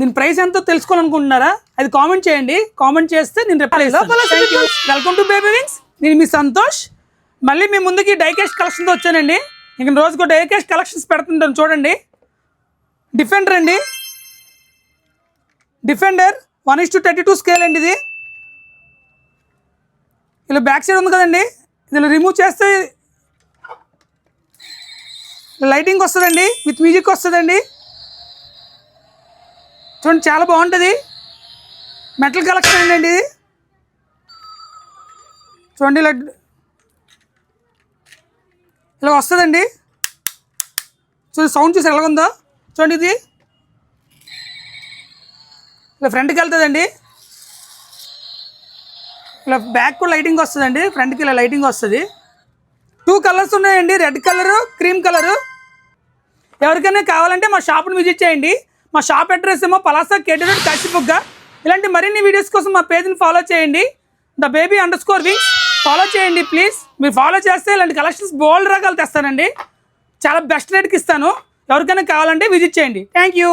దీని ప్రైస్ ఎంతో తెలుసుకోవాలనుకుంటున్నారా? అది కామెంట్ చేయండి. కామెంట్ చేస్తే నేను రిప్లై ఇస్తాను. Welcome to baby wings. నేను మీ సంతోష్. మళ్ళీ మీ ముందుకి డైకాస్ట్ కలెక్షన్తో వచ్చానండి. ఇక రోజుకో డైకాస్ట్ కలెక్షన్స్ పెడుతుంటాను చూడండి. డిఫెండర్ అండి, డిఫెండర్ 1:32 స్కేల్ అండి. ఇది ఇలా బ్యాక్ సైడ్ ఉంది కదండి, ఇలా రిమూవ్ చేస్తే లైటింగ్ వస్తుందండి, విత్ మ్యూజిక్ వస్తుందండి. చూడండి చాలా బాగుంటుంది. మెటల్ కలెక్షన్ అండి ఇది. చూడండి ఇలా వస్తుందండి. చూడండి సౌండ్ చూసి ఎలాగుందో చూడండి. ఇది ఇలా ఫ్రంట్కి వెళ్తుందండి. ఇలా బ్యాక్ కూడా లైటింగ్ వస్తుందండి. ఫ్రంట్కి ఇలా లైటింగ్ వస్తుంది. 2 కలర్స్ ఉన్నాయండి, రెడ్ కలరు, క్రీమ్ కలరు. ఎవరికైనా కావాలంటే మా షాప్ని విజిట్ చేయండి. మా షాప్ అడ్రస్ ఏమో పలాస కేటీ రోడ్ కాశీబుగ్గ. ఇలాంటి మరిన్ని వీడియోస్ కోసం మా పేజ్ని ఫాలో చేయండి. @baby_wings ఫాలో చేయండి ప్లీజ్. మీరు ఫాలో చేస్తే ఇలాంటి కలెక్షన్స్ బోల్డ్ రకాలు తెస్తానండి. చాలా బెస్ట్ రేట్కి ఇస్తాను. ఎవరికైనా కావాలంటే విజిట్ చేయండి. Thank you.